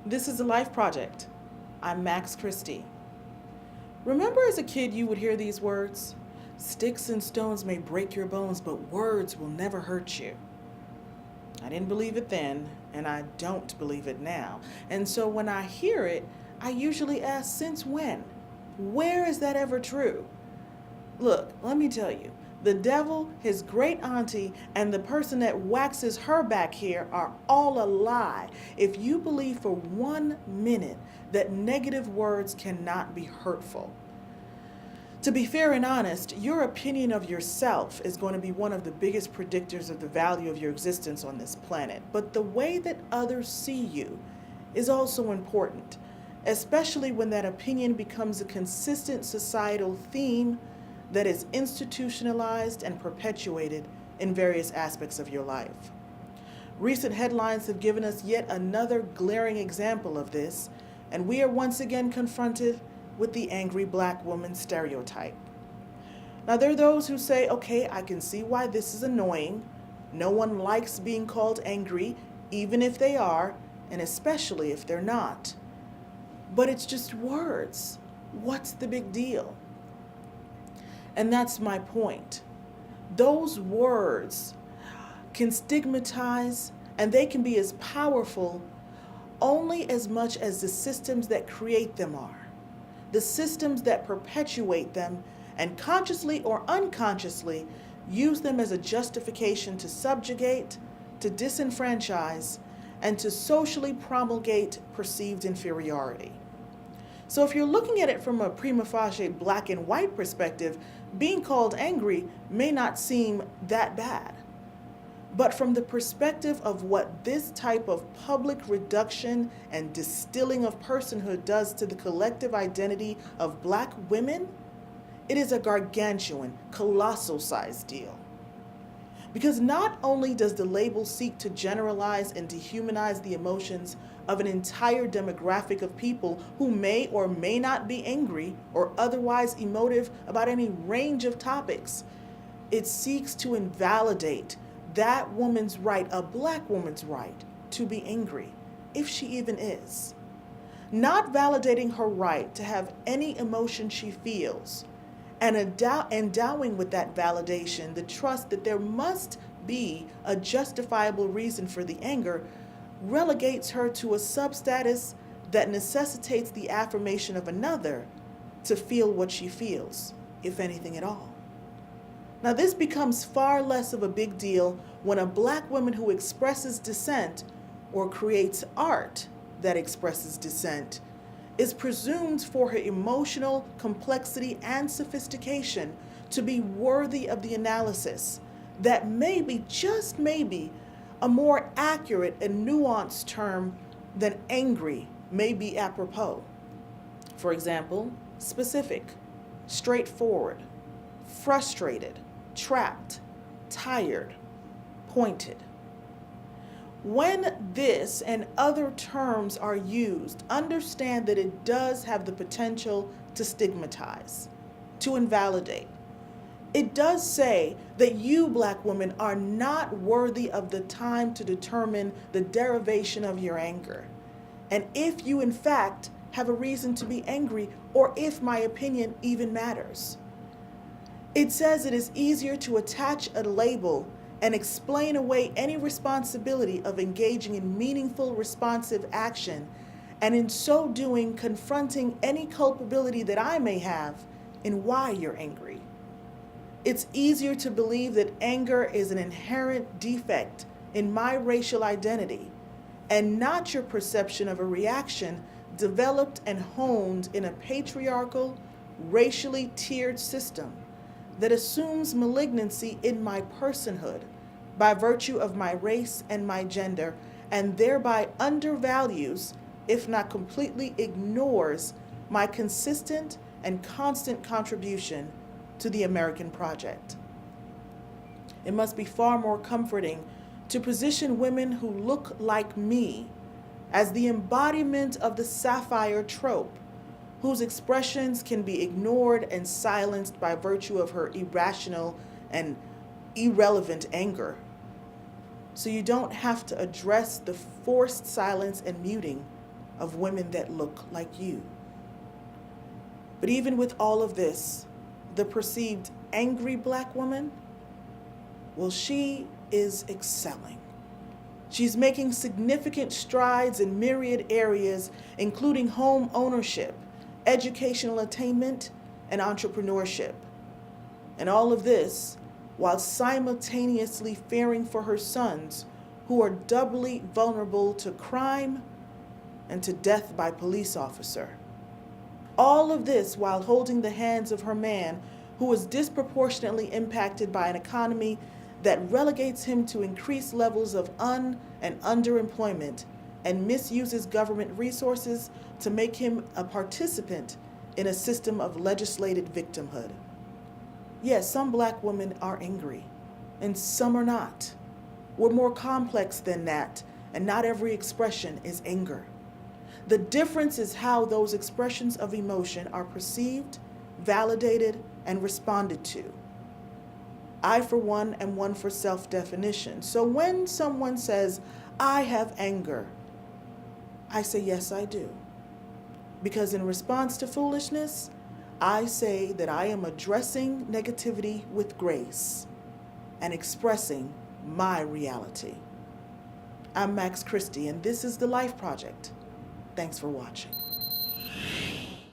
This is the Life Project. I'm Max Christie. Remember as a kid you would hear these words? Sticks and stones may break your bones, but words will never hurt you. I didn't believe it then, and I don't believe it now. And so when I hear it, I usually ask, since when? Where is that ever true? Look, let me tell you, the devil, his great auntie, and the person that waxes her back here are all a lie if you believe for 1 minute that negative words cannot be hurtful. To be fair and honest, your opinion of yourself is going to be one of the biggest predictors of the value of your existence on this planet. But the way that others see you is also important, especially when that opinion becomes a consistent societal theme that is institutionalized and perpetuated in various aspects of your life. Recent headlines have given us yet another glaring example of this, and we are once again confronted with the angry black woman stereotype. Now, there are those who say, okay, I can see why this is annoying. No one likes being called angry, even if they are, and especially if they're not. But it's just words. What's the big deal? And that's my point. Those words can stigmatize, and they can be as powerful only as much as the systems that create them are. The systems that perpetuate them and consciously or unconsciously use them as a justification to subjugate, to disenfranchise, and to socially promulgate perceived inferiority. So if you're looking at it from a prima facie black and white perspective, being called angry may not seem that bad. But from the perspective of what this type of public reduction and distilling of personhood does to the collective identity of black women, it is a gargantuan, colossal sized deal. Because not only does the label seek to generalize and dehumanize the emotions of an entire demographic of people who may or may not be angry or otherwise emotive about any range of topics, it seeks to invalidate that woman's right, a black woman's right, to be angry, if she even is. Not validating her right to have any emotion she feels, and endowing with that validation the trust that there must be a justifiable reason for the anger, relegates her to a substatus that necessitates the affirmation of another to feel what she feels, if anything at all. Now, this becomes far less of a big deal when a black woman who expresses dissent or creates art that expresses dissent is presumed for her emotional complexity and sophistication to be worthy of the analysis that maybe, just maybe, a more accurate and nuanced term than angry may be apropos. For example, specific, straightforward, frustrated, trapped, tired, pointed. When this and other terms are used, understand that it does have the potential to stigmatize, to invalidate. It does say that you, black women, are not worthy of the time to determine the derivation of your anger. And if you, in fact, have a reason to be angry, or if my opinion even matters. It says it is easier to attach a label and explain away any responsibility of engaging in meaningful, responsive action, and in so doing, confronting any culpability that I may have in why you're angry. It's easier to believe that anger is an inherent defect in my racial identity and not your perception of a reaction developed and honed in a patriarchal, racially tiered system that assumes malignancy in my personhood by virtue of my race and my gender, and thereby undervalues, if not completely ignores, my consistent and constant contribution to the American project. It must be far more comforting to position women who look like me as the embodiment of the sapphire trope, whose expressions can be ignored and silenced by virtue of her irrational and irrelevant anger. so you don't have to address the forced silence and muting of women that look like you. But even with all of this, the perceived angry black woman, well, she is excelling. She's making significant strides in myriad areas, including home ownership, educational attainment, and entrepreneurship. And all of this while simultaneously fearing for her sons, who are doubly vulnerable to crime and to death by police officer. All of this while holding the hands of her man, who is disproportionately impacted by an economy that relegates him to increased levels of and underemployment and misuses government resources to make him a participant in a system of legislated victimhood. Yes, some black women are angry, and some are not. We're more complex than that, and not every expression is anger. The difference is how those expressions of emotion are perceived, validated, and responded to. I, for one, am one for self-definition. So when someone says, I have anger, I say, yes, I do. Because in response to foolishness, I say that I am addressing negativity with grace and expressing my reality. I'm Max Christie, and this is The Life Project. Thanks for watching.